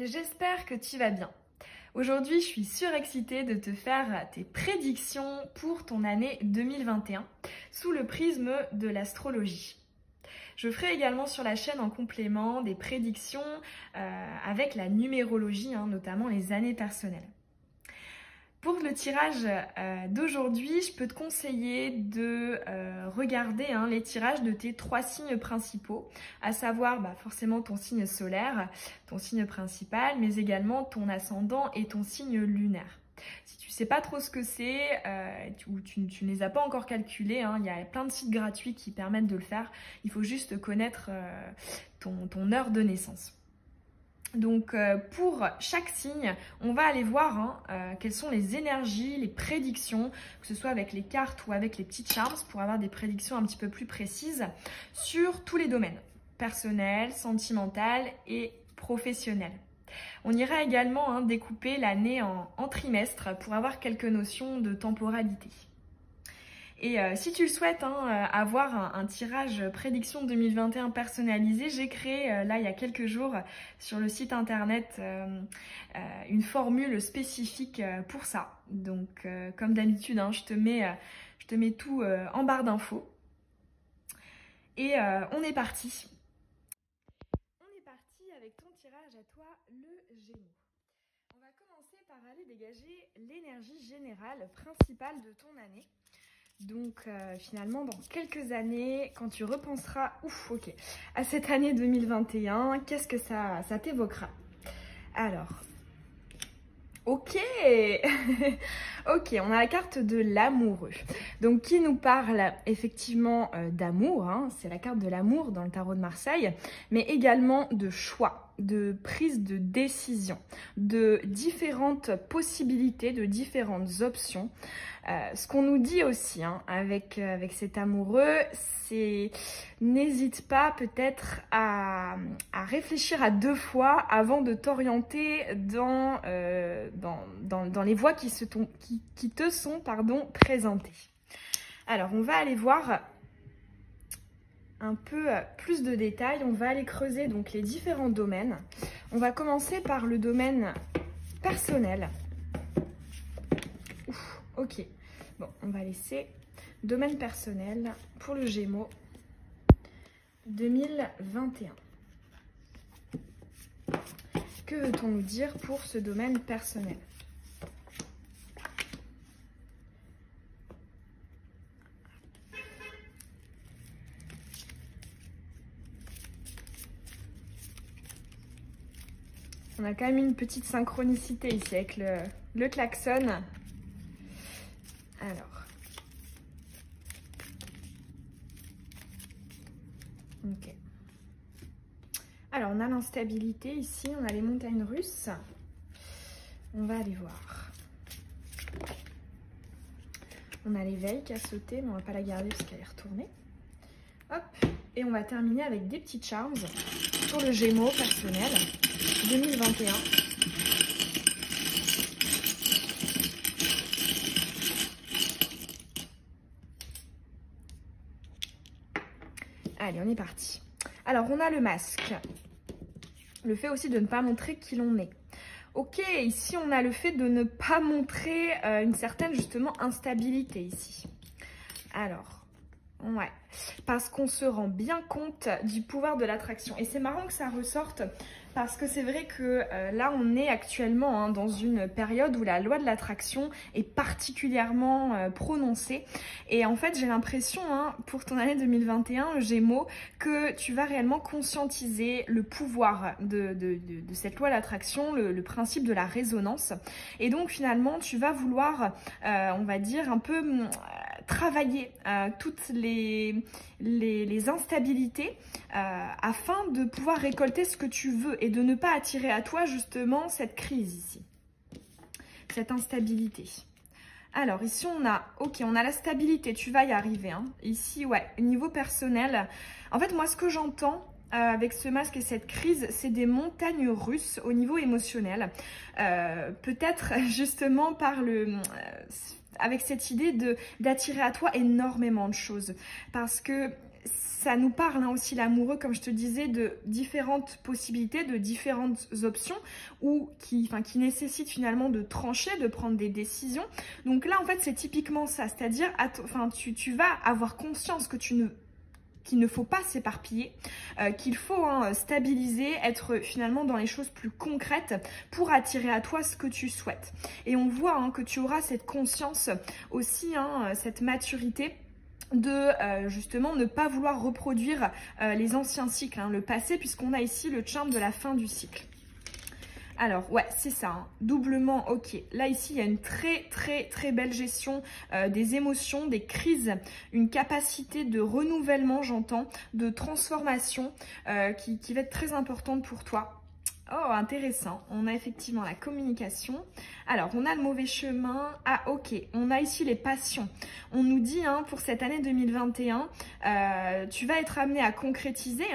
J'espère que tu vas bien. Aujourd'hui, je suis surexcitée de te faire tes prédictions pour ton année 2021 sous le prisme de l'astrologie. Je ferai également sur la chaîne en complément des prédictions avec la numérologie, notamment les années personnelles. Pour le tirage d'aujourd'hui, je peux te conseiller de regarder les tirages de tes 3 signes principaux, à savoir forcément ton signe solaire, ton signe principal, mais également ton ascendant et ton signe lunaire. Si tu ne sais pas trop ce que c'est, ou tu ne les as pas encore calculés, il y a plein de sites gratuits qui permettent de le faire. Il faut juste connaître ton heure de naissance. Donc pour chaque signe, on va aller voir quelles sont les énergies, les prédictions, que ce soit avec les cartes ou avec les petites charms, pour avoir des prédictions un petit peu plus précises sur tous les domaines, personnel, sentimental et professionnel. On ira également découper l'année en trimestres pour avoir quelques notions de temporalité. Et si tu le souhaites avoir un tirage prédiction 2021 personnalisé, j'ai créé là il y a quelques jours sur le site internet une formule spécifique pour ça. Donc comme d'habitude, je te mets tout en barre d'infos. Et on est parti. On est parti avec ton tirage à toi, le Gémeaux. On va commencer par aller dégager l'énergie générale principale de ton année. Donc finalement dans quelques années, quand tu repenseras à cette année 2021, qu'est-ce que ça t'évoquera? Alors, ok, on a la carte de l'amoureux, donc qui nous parle effectivement d'amour, c'est la carte de l'amour dans le tarot de Marseille, mais également de choix, de prise de décision, de différentes possibilités, de différentes options. Ce qu'on nous dit aussi avec cet amoureux, c'est n'hésite pas peut-être à réfléchir à 2 fois avant de t'orienter dans les voies qui te sont présentées. Alors on va aller voir un peu plus de détails, on va aller creuser donc les différents domaines. On va commencer par le domaine personnel. Ok, bon, on va laisser domaine personnel pour le Gémeaux 2021. Que veut-on nous dire pour ce domaine personnel? On a quand même une petite synchronicité ici avec le klaxon. Alors. Ok. Alors, on a l'instabilité ici, on a les montagnes russes. On va aller voir. On a l'éveil qui a sauté, mais on va pas la garder parce qu'elle est retournée. Hop. Et on va terminer avec des petites charms pour le Gémeaux personnel 2021. Allez, on est parti. Alors, on a le masque. Le fait aussi de ne pas montrer qui l'on est. Ok, ici, on a le fait de ne pas montrer une certaine, justement, instabilité ici. Alors, ouais, parce qu'on se rend bien compte du pouvoir de l'attraction. Et c'est marrant que ça ressorte parce que c'est vrai que là, on est actuellement dans une période où la loi de l'attraction est particulièrement prononcée. Et en fait, j'ai l'impression, pour ton année 2021, Gémeaux, que tu vas réellement conscientiser le pouvoir de cette loi de l'attraction, le principe de la résonance. Et donc, finalement, tu vas vouloir, on va dire, un peu travailler toutes les instabilités afin de pouvoir récolter ce que tu veux et de ne pas attirer à toi justement cette crise ici, cette instabilité. Alors ici on a la stabilité, tu vas y arriver. Ici ouais, niveau personnel, en fait moi ce que j'entends avec ce masque et cette crise, c'est des montagnes russes au niveau émotionnel. Peut-être justement avec cette idée d'attirer à toi énormément de choses. Parce que ça nous parle aussi, l'amoureux, comme je te disais, de différentes possibilités, de différentes options qui nécessitent finalement de trancher, de prendre des décisions. Donc là, en fait, c'est typiquement ça. C'est-à-dire, tu vas avoir conscience qu'il ne faut pas s'éparpiller, qu'il faut stabiliser, être finalement dans les choses plus concrètes pour attirer à toi ce que tu souhaites. Et on voit que tu auras cette conscience aussi, cette maturité de justement ne pas vouloir reproduire les anciens cycles, le passé, puisqu'on a ici le charme de la fin du cycle. Alors, ouais, c'est ça, doublement ok. Là, ici, il y a une très belle gestion des émotions, des crises, une capacité de renouvellement, j'entends, de transformation qui va être très importante pour toi. Oh, intéressant. On a effectivement la communication. Alors, on a le mauvais chemin. Ah, ok. On a ici les passions. On nous dit, pour cette année 2021, tu vas être amené à concrétiser,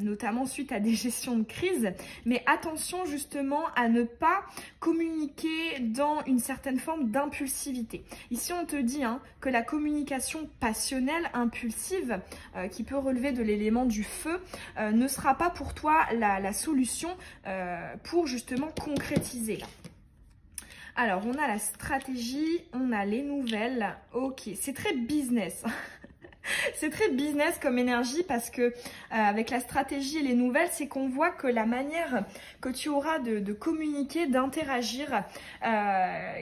notamment suite à des gestions de crise. Mais attention, justement, à ne pas communiquer dans une certaine forme d'impulsivité. Ici, on te dit que la communication passionnelle, impulsive, qui peut relever de l'élément du feu, ne sera pas pour toi la solution pour justement concrétiser. Alors, on a la stratégie, on a les nouvelles. Ok, c'est très business. C'est très business comme énergie parce que avec la stratégie et les nouvelles, c'est qu'on voit que la manière que tu auras de communiquer, d'interagir,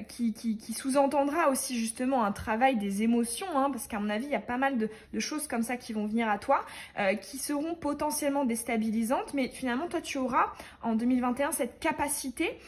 qui sous-entendra aussi justement un travail des émotions, parce qu'à mon avis, il y a pas mal de choses comme ça qui vont venir à toi, qui seront potentiellement déstabilisantes, mais finalement, toi, tu auras en 2021 cette capacité,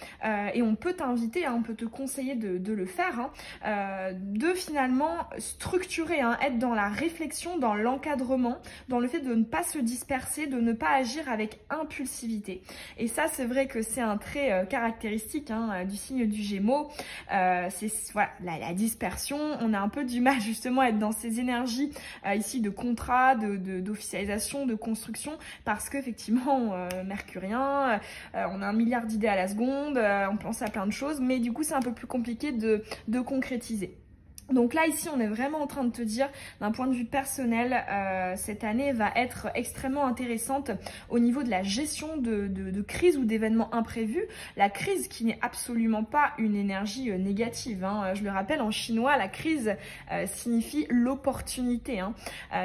et on peut t'inviter, on peut te conseiller de le faire, de finalement structurer, être dans la réflexion, dans l'encadrement, dans le fait de ne pas se disperser, de ne pas agir avec impulsivité. Et ça, c'est vrai que c'est un trait caractéristique du signe du Gémeaux. C'est voilà, la dispersion. On a un peu du mal justement à être dans ces énergies ici de contrat, d'officialisation, de construction, parce qu'effectivement, mercurien, on a 1 milliard d'idées à la seconde, on pense à plein de choses, mais du coup, c'est un peu plus compliqué de concrétiser. Donc là, ici, on est vraiment en train de te dire, d'un point de vue personnel, cette année va être extrêmement intéressante au niveau de la gestion de crise ou d'événements imprévus. La crise qui n'est absolument pas une énergie négative. Je le rappelle, en chinois, la crise signifie l'opportunité.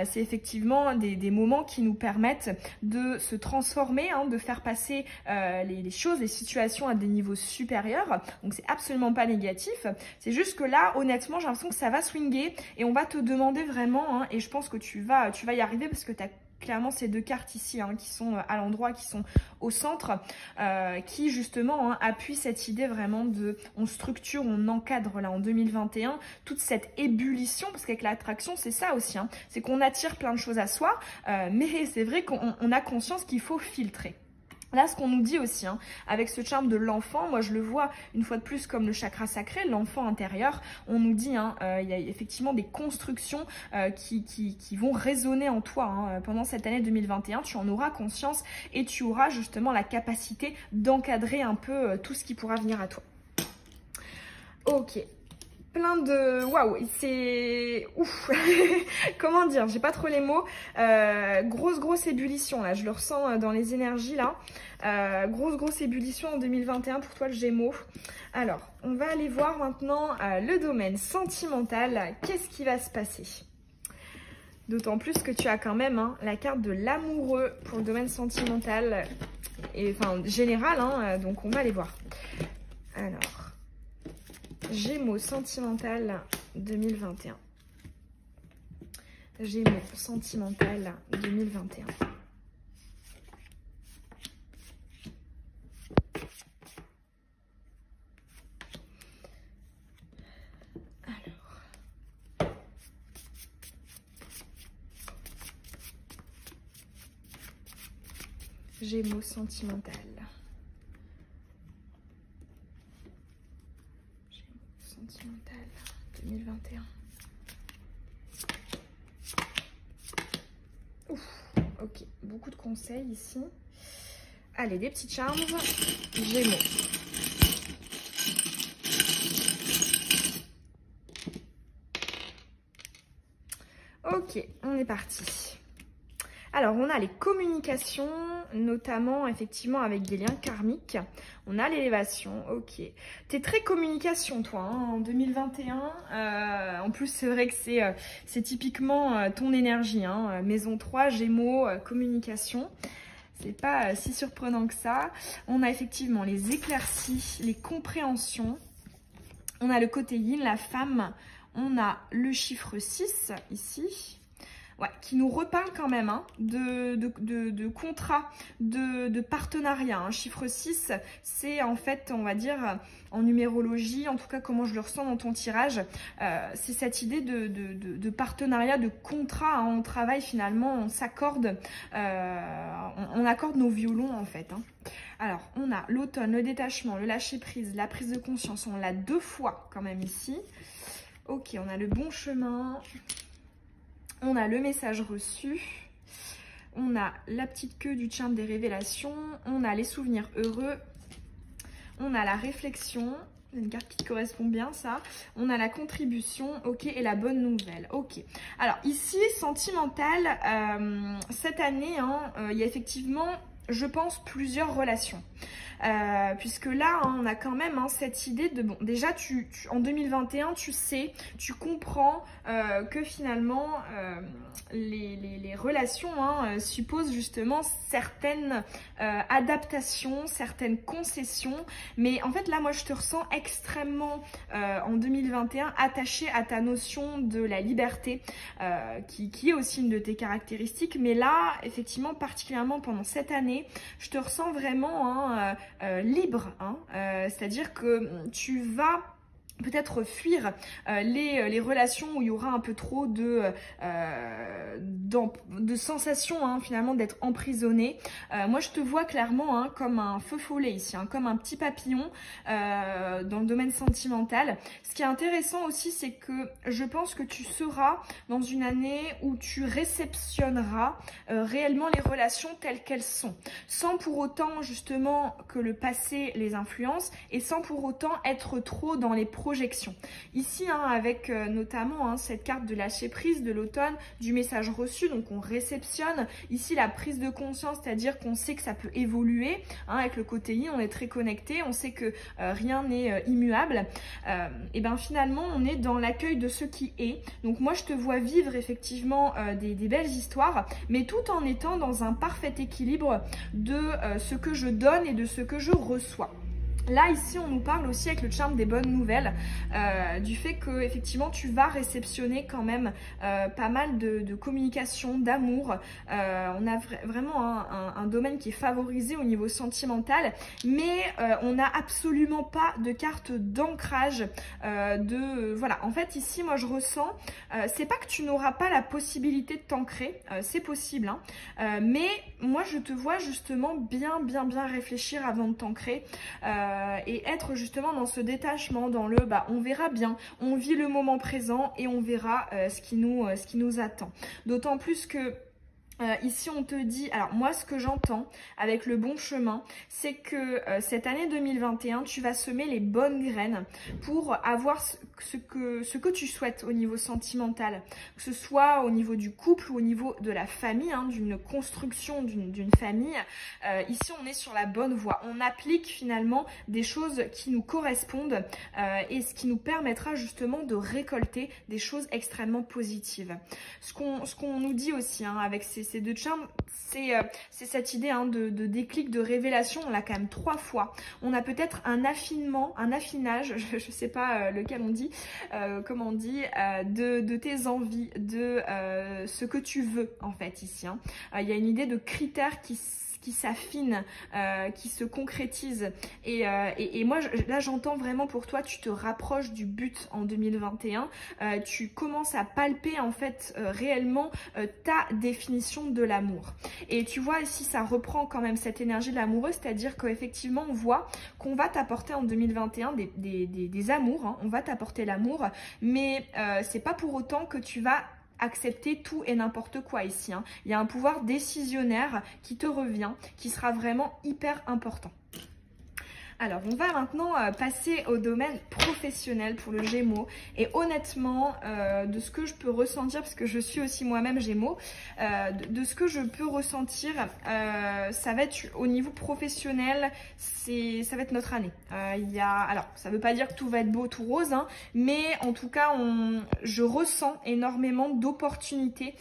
C'est effectivement des moments qui nous permettent de se transformer, de faire passer les choses, les situations à des niveaux supérieurs. Donc, c'est absolument pas négatif. C'est juste que là, honnêtement, j'ai l'impression que ça va swinger et on va te demander vraiment, et je pense que tu vas y arriver parce que tu as clairement ces deux cartes ici qui sont à l'endroit, qui sont au centre, qui justement appuient cette idée vraiment on structure, on encadre là en 2021 toute cette ébullition, parce qu'avec l'attraction c'est ça aussi, c'est qu'on attire plein de choses à soi, mais c'est vrai qu'on a conscience qu'il faut filtrer. Là, ce qu'on nous dit aussi, avec ce charme de l'enfant, moi je le vois une fois de plus comme le chakra sacré, l'enfant intérieur. On nous dit, il y a effectivement des constructions qui vont résonner en toi pendant cette année 2021. Tu en auras conscience et tu auras justement la capacité d'encadrer un peu tout ce qui pourra venir à toi. Ok. Plein de... Waouh, c'est... Ouf. Comment dire, j'ai pas trop les mots. Grosse ébullition, là. Je le ressens dans les énergies, là. Grosse ébullition en 2021 pour toi, le Gémeaux. Alors, on va aller voir maintenant le domaine sentimental. Qu'est-ce qui va se passer? D'autant plus que tu as quand même la carte de l'amoureux pour le domaine sentimental. Et, enfin, général, donc on va aller voir. Alors... Gémeaux sentimental 2021. Gémeaux sentimental 2021. Alors. Gémeaux sentimental. Sentimental 2021. Ouf, Ok, beaucoup de conseils ici. Allez, des petits charms. Gémeaux. Ok, on est parti. Alors, on a les communications, notamment, effectivement, avec des liens karmiques. On a l'élévation, ok. T'es très communication, toi, hein, en 2021. En plus, c'est vrai que c'est typiquement ton énergie. Hein, maison 3, Gémeaux, communication. C'est pas si surprenant que ça. On a effectivement les éclaircies, les compréhensions. On a le côté yin, la femme. On a le chiffre 6, ici. Ouais, qui nous reparle quand même hein, de contrat, de partenariat. Hein. Chiffre 6, c'est en fait, on va dire, en numérologie, en tout cas comment je le ressens dans ton tirage, c'est cette idée de partenariat, de contrat. Hein. On travaille finalement, on s'accorde, on accorde nos violons en fait. Hein. Alors, on a l'automne, le détachement, le lâcher-prise, la prise de conscience. On l'a 2 fois quand même ici. Ok, on a le bon chemin. On a le message reçu, on a la petite queue du charme des révélations, on a les souvenirs heureux, on a la réflexion, une carte qui te correspond bien ça, on a la contribution, ok, et la bonne nouvelle, ok. Alors ici, sentimental, cette année, hein, il y a effectivement, je pense, plusieurs relations. Puisque là, hein, on a quand même hein, cette idée de... Bon, déjà, en 2021, tu sais, tu comprends que finalement, les relations hein, supposent justement certaines adaptations, certaines concessions. Mais en fait, là, moi, je te ressens extrêmement, en 2021, attachée à ta notion de la liberté, qui est aussi une de tes caractéristiques. Mais là, effectivement, particulièrement pendant cette année, je te ressens vraiment... Hein, libre, hein, c'est-à-dire que tu vas peut-être fuir les relations où il y aura un peu trop de sensations hein, finalement d'être emprisonné. Moi je te vois clairement hein, comme un feu follet ici, hein, comme un petit papillon dans le domaine sentimental. Ce qui est intéressant aussi c'est que je pense que tu seras dans une année où tu réceptionneras réellement les relations telles qu'elles sont, sans pour autant justement que le passé les influence et sans pour autant être trop dans les projections. Ici, hein, avec notamment hein, cette carte de lâcher prise de l'automne, du message reçu, donc on réceptionne. Ici, la prise de conscience, c'est-à-dire qu'on sait que ça peut évoluer. Hein, avec le côté yin, on est très connecté, on sait que rien n'est immuable. Et bien finalement, on est dans l'accueil de ce qui est. Donc moi, je te vois vivre effectivement des belles histoires, mais tout en étant dans un parfait équilibre de ce que je donne et de ce que je reçois. Là, ici, on nous parle aussi avec le charme des bonnes nouvelles, du fait que effectivement tu vas réceptionner quand même pas mal de communication, d'amour. On a vraiment un domaine qui est favorisé au niveau sentimental, mais on n'a absolument pas de carte d'ancrage. Voilà, en fait, ici, moi, je ressens, c'est pas que tu n'auras pas la possibilité de t'ancrer, c'est possible, hein, mais moi, je te vois justement bien réfléchir avant de t'ancrer. Et être justement dans ce détachement, dans le on verra bien, on vit le moment présent et on verra ce qui nous attend. D'autant plus que ici on te dit, alors moi ce que j'entends avec le bon chemin, c'est que cette année 2021, tu vas semer les bonnes graines pour avoir ce que tu souhaites au niveau sentimental, que ce soit au niveau du couple ou au niveau de la famille, hein, d'une construction d'une famille. Ici on est sur la bonne voie, on applique finalement des choses qui nous correspondent et ce qui nous permettra justement de récolter des choses extrêmement positives. Ce qu'on nous dit aussi hein, avec ces 2 charmes, c'est cette idée hein, de déclic, de révélation. On l'a quand même 3 fois. On a peut-être un affinement, un affinage, je ne sais pas lequel on dit, comment on dit, de tes envies, de ce que tu veux en fait ici. Hein. Il y a une idée de critères qui s'affine, qui se concrétise. Et moi, là, j'entends vraiment pour toi, tu te rapproches du but en 2021. Tu commences à palper, en fait, réellement ta définition de l'amour. Et tu vois, ici, ça reprend quand même cette énergie de l'amoureux, c'est-à-dire qu'effectivement, on voit qu'on va t'apporter en 2021 des amours, hein, on va t'apporter l'amour, mais c'est pas pour autant que tu vas accepter tout et n'importe quoi ici, hein. Il y a un pouvoir décisionnaire qui te revient, qui sera vraiment hyper important. Alors, on va maintenant passer au domaine professionnel pour le Gémeaux. Et honnêtement, de ce que je peux ressentir, parce que je suis aussi moi-même Gémeaux, de ce que je peux ressentir, ça va être au niveau professionnel, ça va être notre année. Alors, ça ne veut pas dire que tout va être beau, tout rose, hein, mais en tout cas, je ressens énormément d'opportunités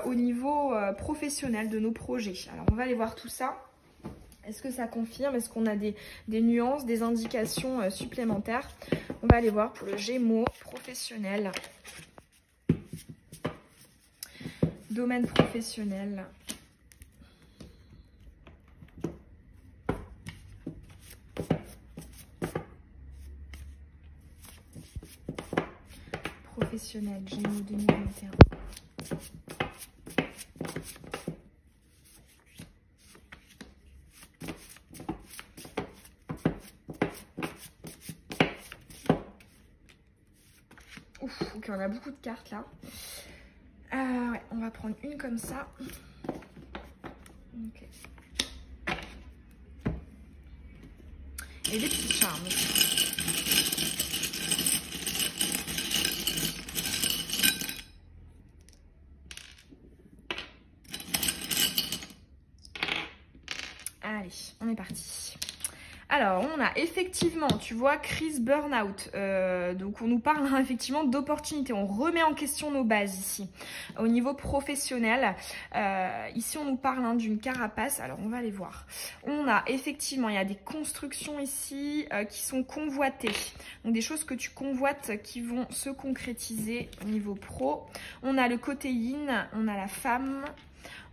au niveau professionnel de nos projets. Alors, on va aller voir tout ça. Est-ce que ça confirme? Est-ce qu'on a des nuances, des indications supplémentaires? On va aller voir pour le Gémeaux professionnel. Domaine professionnel. Professionnel, Gémeaux 2021. Ok, on a beaucoup de cartes là. Ouais, on va prendre une comme ça. Ok. Et des petits charmes aussi. Allez, on est parti. Alors, on a effectivement, tu vois, crise burn-out. Donc, on nous parle hein, effectivement d'opportunités. On remet en question nos bases ici. Au niveau professionnel, ici, on nous parle hein, d'une carapace. Alors, on va aller voir. On a effectivement, il y a des constructions ici qui sont convoitées. Donc, des choses que tu convoites qui vont se concrétiser au niveau pro. On a le côté yin, on a la femme,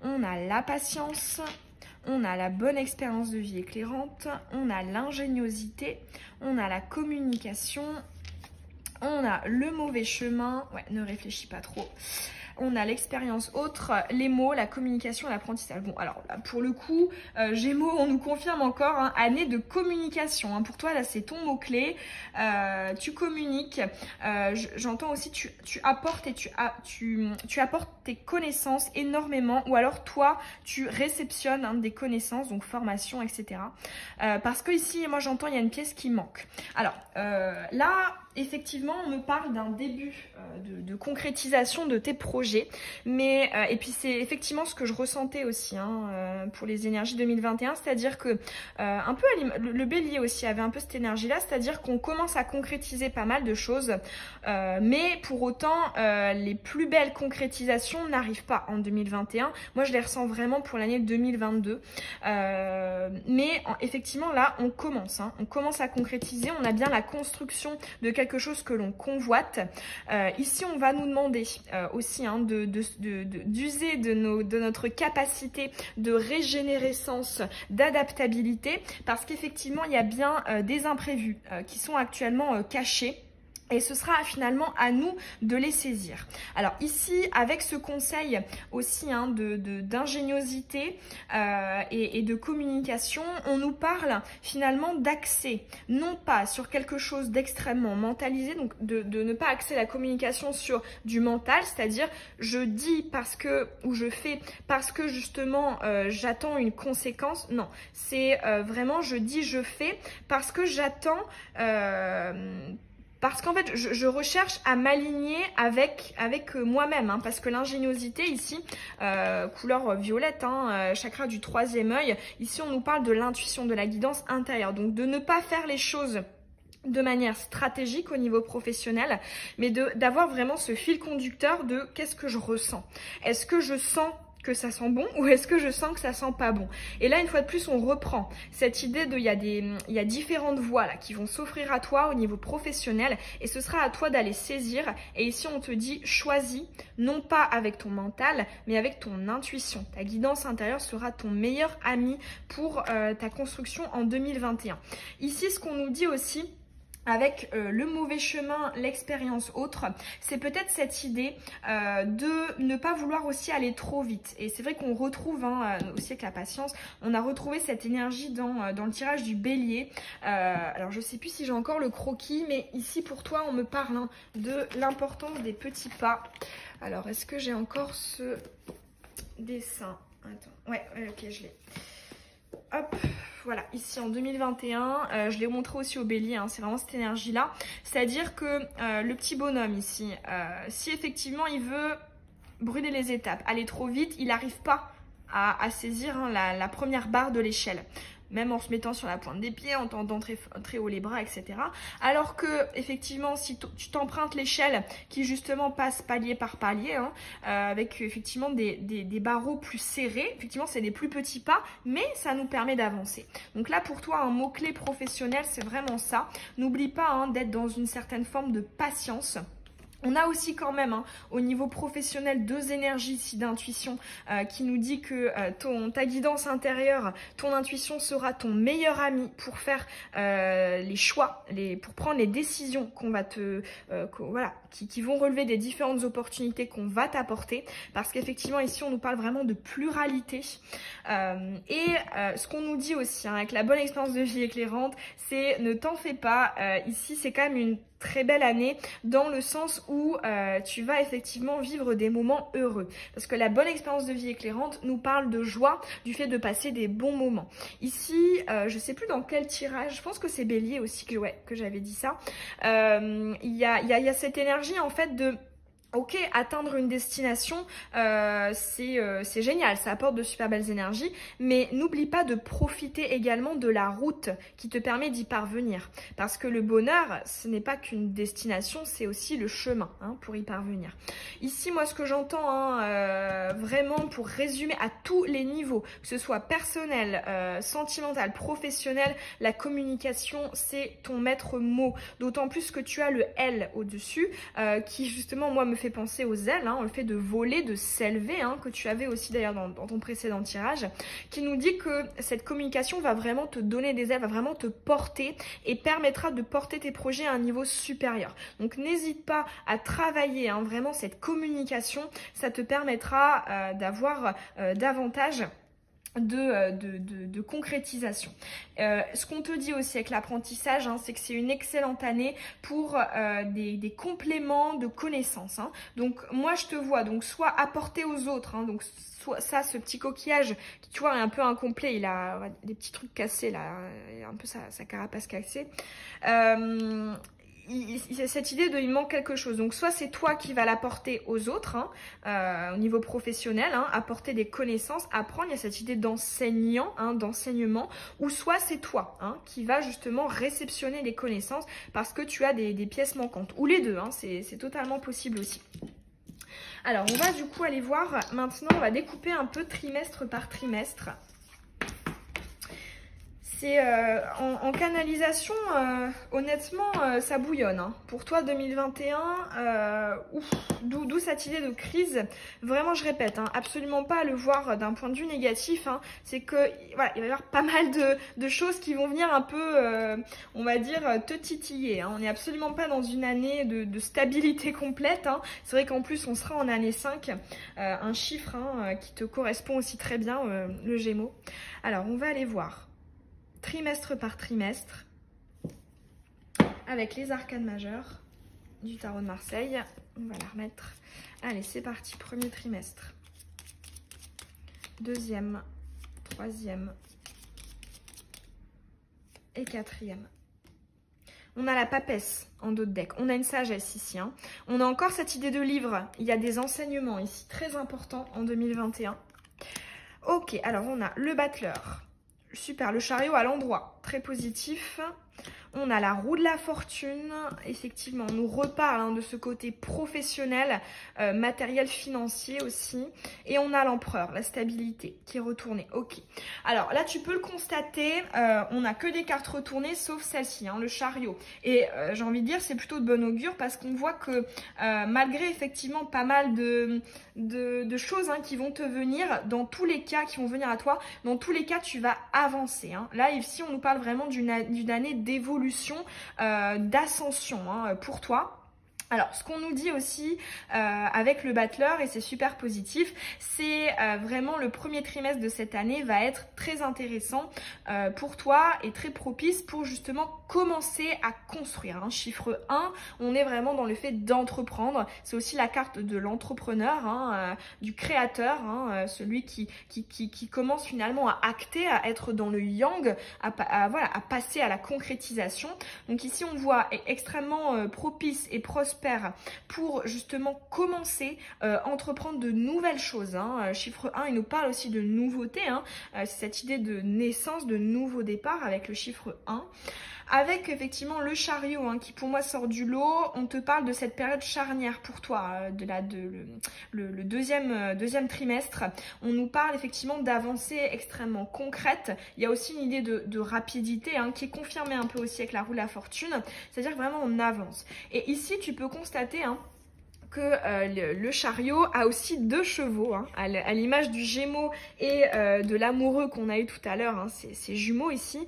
on a la patience. On a la bonne expérience de vie éclairante, on a l'ingéniosité, on a la communication, on a le mauvais chemin, ouais, ne réfléchis pas trop. On a l'expérience autre, les mots, la communication, l'apprentissage. Bon, alors là, pour le coup, Gémeaux, on nous confirme encore, hein, année de communication. Hein. Pour toi, là, c'est ton mot-clé. Tu communiques. J'entends aussi, tu apportes et tu apportes tes connaissances énormément. Ou alors, toi, tu réceptionnes hein, des connaissances, donc formation, etc. Parce que ici, moi, j'entends, il y a une pièce qui manque. Alors, là... Effectivement, on me parle d'un début de concrétisation de tes projets, mais et puis c'est effectivement ce que je ressentais aussi hein, pour les énergies 2021, c'est-à-dire que un peu le bélier aussi avait un peu cette énergie-là, c'est-à-dire qu'on commence à concrétiser pas mal de choses, mais pour autant les plus belles concrétisations n'arrivent pas en 2021. Moi, je les ressens vraiment pour l'année 2022, mais effectivement là, on commence à concrétiser, on a bien la construction de quelque chose que l'on convoite. Ici, on va nous demander aussi hein, d'user de notre capacité de régénérescence, d'adaptabilité, parce qu'effectivement, il y a bien des imprévus qui sont actuellement cachés. Et ce sera finalement à nous de les saisir. Alors ici, avec ce conseil aussi hein, d'ingéniosité et de communication, on nous parle finalement d'axer, non pas sur quelque chose d'extrêmement mentalisé, donc de ne pas axer la communication sur du mental, c'est-à-dire je dis parce que, ou je fais parce que justement j'attends une conséquence. Non, c'est vraiment je dis, je fais parce que j'attends... Parce qu'en fait, je recherche à m'aligner avec moi-même, hein, parce que l'ingéniosité ici, couleur violette, hein, chakra du 3e œil, ici on nous parle de l'intuition, de la guidance intérieure. Donc de ne pas faire les choses de manière stratégique au niveau professionnel, mais d'avoir vraiment ce fil conducteur de qu'est-ce que je ressens. Est-ce que je sens que ça sent bon ou est-ce que je sens que ça sent pas bon? Et là, une fois de plus, on reprend cette idée de il y a différentes voies là qui vont s'offrir à toi au niveau professionnel et ce sera à toi d'aller saisir. Et ici, on te dit choisis, non pas avec ton mental, mais avec ton intuition. Ta guidance intérieure sera ton meilleur ami pour ta construction en 2021. Ici, ce qu'on nous dit aussi, avec le mauvais chemin, l'expérience autre, c'est peut-être cette idée de ne pas vouloir aussi aller trop vite. Et c'est vrai qu'on retrouve aussi avec la patience, on a retrouvé cette énergie dans le tirage du bélier. Alors je sais plus si j'ai encore le croquis, mais ici pour toi on me parle de l'importance des petits pas. Alors est-ce que j'ai encore ce dessin? Attends, ouais, ok, je l'ai. Hop, voilà, ici en 2021, je l'ai montré aussi au bélier, c'est vraiment cette énergie-là. C'est-à-dire que le petit bonhomme ici, si effectivement il veut brûler les étapes, aller trop vite, il n'arrive pas à saisir la première barre de l'échelle. Même en se mettant sur la pointe des pieds, en tendant très haut les bras, etc. Alors que, effectivement, si tu t'empruntes l'échelle qui, justement, passe palier par palier, avec, effectivement, des barreaux plus serrés, effectivement, c'est des plus petits pas, mais ça nous permet d'avancer. Donc là, pour toi, un mot-clé professionnel, c'est vraiment ça. N'oublie pas d'être dans une certaine forme de patience. On a aussi quand même, au niveau professionnel, deux énergies ici d'intuition qui nous dit que ta guidance intérieure, ton intuition sera ton meilleur ami pour faire les choix, pour prendre les décisions qu'on va qui vont relever des différentes opportunités qu'on va t'apporter. Parce qu'effectivement, ici, on nous parle vraiment de pluralité. Ce qu'on nous dit aussi, avec la bonne expérience de vie éclairante, c'est ne t'en fais pas. Ici, c'est quand même une très belle année dans le sens où tu vas effectivement vivre des moments heureux. Parce que la bonne expérience de vie éclairante nous parle de joie, du fait de passer des bons moments. Ici, je sais plus dans quel tirage, je pense que c'est Bélier aussi que j'avais dit ça. Il y a cette énergie en fait de... Ok, atteindre une destination, c'est génial, ça apporte de super belles énergies, mais n'oublie pas de profiter également de la route qui te permet d'y parvenir. Parce que le bonheur, ce n'est pas qu'une destination, c'est aussi le chemin pour y parvenir. Ici, moi, ce que j'entends, vraiment pour résumer à tous les niveaux, que ce soit personnel, sentimental, professionnel, la communication, c'est ton maître mot. D'autant plus que tu as le L au-dessus, qui justement, moi, me fait penser aux ailes, le fait de voler, de s'élever, que tu avais aussi d'ailleurs dans ton précédent tirage, qui nous dit que cette communication va vraiment te donner des ailes, va vraiment te porter et permettra de porter tes projets à un niveau supérieur. Donc n'hésite pas à travailler vraiment cette communication, ça te permettra d'avoir davantage de concrétisation. Ce qu'on te dit aussi avec l'apprentissage, c'est que c'est une excellente année pour des compléments de connaissances. Donc moi je te vois donc soit apporter aux autres, donc soit ça, ce petit coquillage qui tu vois est un peu incomplet, il a des petits trucs cassés là, un peu sa carapace cassée. Il y a cette idée de il manque quelque chose. Donc soit c'est toi qui vas l'apporter aux autres au niveau professionnel, apporter des connaissances, apprendre. Il y a cette idée d'enseignant, d'enseignement, ou soit c'est toi qui va justement réceptionner les connaissances parce que tu as des pièces manquantes. Ou les deux, c'est totalement possible aussi. Alors on va du coup aller voir maintenant, on va découper un peu trimestre par trimestre. En canalisation, honnêtement, ça bouillonne. Pour toi, 2021, d'où cette idée de crise. Vraiment, je répète, absolument pas à le voir d'un point de vue négatif. C'est que voilà, il va y avoir pas mal de choses qui vont venir un peu, on va dire, te titiller. On n'est absolument pas dans une année de stabilité complète. C'est vrai qu'en plus, on sera en année 5, un chiffre qui te correspond aussi très bien, le Gémeaux. Alors, on va aller voir. Trimestre par trimestre, avec les arcanes majeures du tarot de Marseille. On va la remettre. Allez, c'est parti. Premier trimestre. Deuxième, troisième et quatrième. On a la papesse en dos de deck. On a une sagesse ici. On a encore cette idée de livre. Il y a des enseignements ici très importants en 2021. Ok, alors on a le battleur. Super, le chariot à l'endroit, très positif. On a la roue de la fortune, effectivement, on nous reparle de ce côté professionnel, matériel, financier aussi. Et on a l'empereur, la stabilité qui est retournée. Ok. Alors là, tu peux le constater, on n'a que des cartes retournées, sauf celle-ci, le chariot. Et j'ai envie de dire, c'est plutôt de bon augure parce qu'on voit que malgré effectivement pas mal de choses hein, qui vont te venir, dans tous les cas, qui vont venir à toi. Dans tous les cas, tu vas avancer. Hein. Là, ici, on nous parle vraiment d'une année d'évolution, d'ascension hein, pour toi. Alors, ce qu'on nous dit aussi avec le battleur, et c'est super positif, c'est vraiment le premier trimestre de cette année va être très intéressant pour toi et très propice pour justement commencer à construire. Hein. Chiffre 1, on est vraiment dans le fait d'entreprendre. C'est aussi la carte de l'entrepreneur, hein, du créateur, hein, celui qui commence finalement à acter, à être dans le yang, voilà, à passer à la concrétisation. Donc ici, on voit extrêmement propice et prospère pour justement commencer, entreprendre de nouvelles choses. Hein. Chiffre 1, il nous parle aussi de nouveauté. Hein. C'est cette idée de naissance, de nouveau départ avec le chiffre 1. Avec effectivement le chariot hein, qui pour moi sort du lot, on te parle de cette période charnière pour toi, le deuxième trimestre. On nous parle effectivement d'avancées extrêmement concrètes. Il y a aussi une idée de rapidité hein, qui est confirmée un peu aussi avec la roue de la fortune, c'est-à-dire vraiment on avance. Et ici tu peux constater hein, que le chariot a aussi 2 chevaux, hein, à l'image du Gémeaux et de l'amoureux qu'on a eu tout à l'heure, hein, ces jumeaux ici.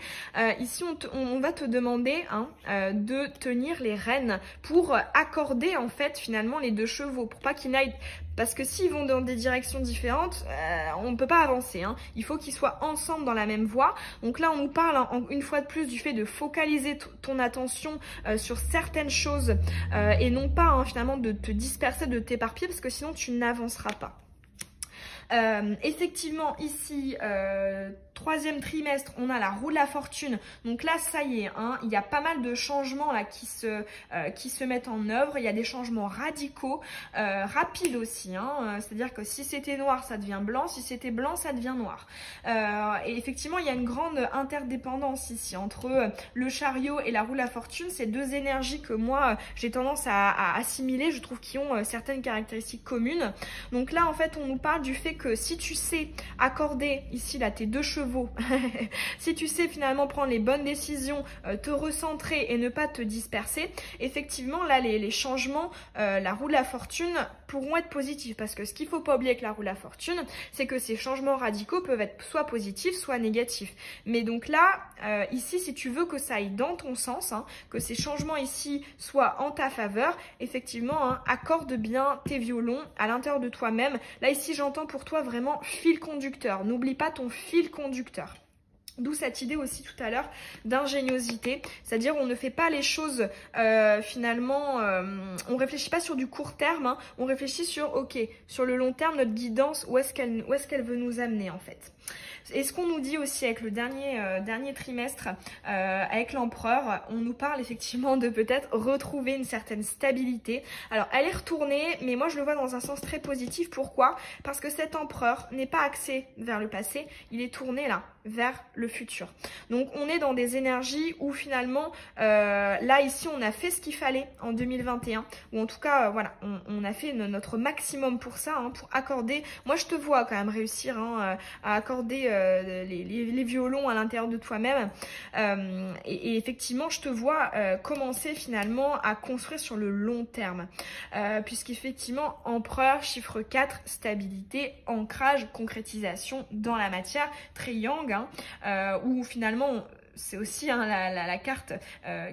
Ici, on va te demander hein, de tenir les rênes pour accorder en fait finalement les 2 chevaux, pour pas qu'ils n'aillent... Parce que s'ils vont dans des directions différentes, on ne peut pas avancer. Hein. Il faut qu'ils soient ensemble dans la même voie. Donc là, on nous parle une fois de plus du fait de focaliser ton attention sur certaines choses et non pas hein, finalement de te disperser, de t'éparpiller parce que sinon tu n'avanceras pas. Effectivement ici 3e trimestre on a la roue de la fortune, donc là ça y est hein, il y a pas mal de changements là qui se mettent en œuvre. Il y a des changements radicaux, rapides aussi hein, c'est à dire que si c'était noir ça devient blanc, si c'était blanc ça devient noir, et effectivement il y a une grande interdépendance ici entre le chariot et la roue de la fortune. Ces 2 énergies que moi j'ai tendance à assimiler, je trouve qu'ils ont certaines caractéristiques communes. Donc là en fait on nous parle du fait que si tu sais accorder ici là tes 2 chevaux, si tu sais finalement prendre les bonnes décisions, te recentrer et ne pas te disperser, effectivement là les changements, la roue de la fortune pourront être positifs, parce que ce qu'il ne faut pas oublier avec la roue de la fortune, c'est que ces changements radicaux peuvent être soit positifs soit négatifs. Mais donc là ici si tu veux que ça aille dans ton sens, hein, que ces changements ici soient en ta faveur, effectivement hein, accorde bien tes violons à l'intérieur de toi-même. Là ici j'entends pour toi vraiment fil conducteur, n'oublie pas ton fil conducteur. D'où cette idée aussi tout à l'heure d'ingéniosité, c'est-à-dire on ne fait pas les choses finalement, on réfléchit pas sur du court terme, hein, on réfléchit sur ok, sur le long terme, notre guidance, où est-ce qu'elle veut nous amener en fait. Et ce qu'on nous dit aussi avec le dernier trimestre, avec l'empereur, on nous parle effectivement de peut-être retrouver une certaine stabilité. Alors elle est retournée, mais moi je le vois dans un sens très positif. Pourquoi? Parce que cet empereur n'est pas axé vers le passé, il est tourné là, vers le futur. Donc on est dans des énergies où finalement, là ici on a fait ce qu'il fallait en 2021, ou en tout cas voilà, on a fait notre maximum pour ça, hein, pour accorder, moi je te vois quand même réussir hein, à accorder les violons à l'intérieur de toi-même, et effectivement je te vois commencer finalement à construire sur le long terme, puisqu'effectivement empereur, chiffre 4, stabilité, ancrage, concrétisation dans la matière, triangle, hein, où finalement c'est aussi hein, la carte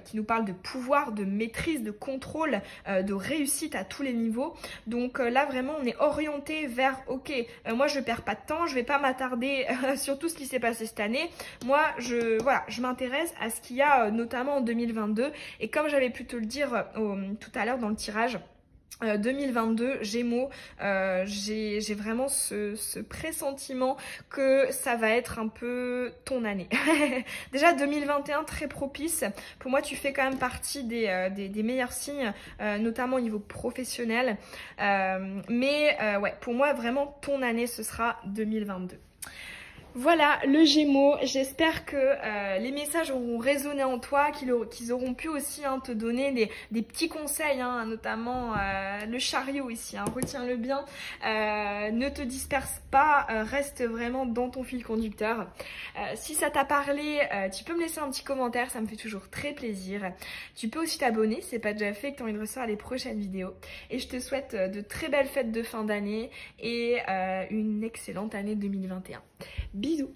qui nous parle de pouvoir, de maîtrise, de contrôle, de réussite à tous les niveaux. Donc là vraiment on est orienté vers ok, moi je perds pas de temps, je vais pas m'attarder sur tout ce qui s'est passé cette année. Moi je m'intéresse à ce qu'il y a notamment en 2022, et comme j'avais pu te le dire tout à l'heure dans le tirage, 2022 Gémeaux, j'ai vraiment ce pressentiment que ça va être un peu ton année. Déjà 2021 très propice, pour moi tu fais quand même partie des meilleurs signes, notamment au niveau professionnel, mais ouais, pour moi vraiment ton année ce sera 2022. Voilà le Gémeaux, j'espère que les messages auront résonné en toi, qu'ils auront pu aussi te donner des petits conseils, notamment le chariot ici, retiens-le bien, ne te disperse pas, reste vraiment dans ton fil conducteur. Si ça t'a parlé, tu peux me laisser un petit commentaire, ça me fait toujours très plaisir. Tu peux aussi t'abonner, si c'est pas déjà fait, et que tu as envie de recevoir les prochaines vidéos. Et je te souhaite de très belles fêtes de fin d'année et une excellente année 2021. Bisous!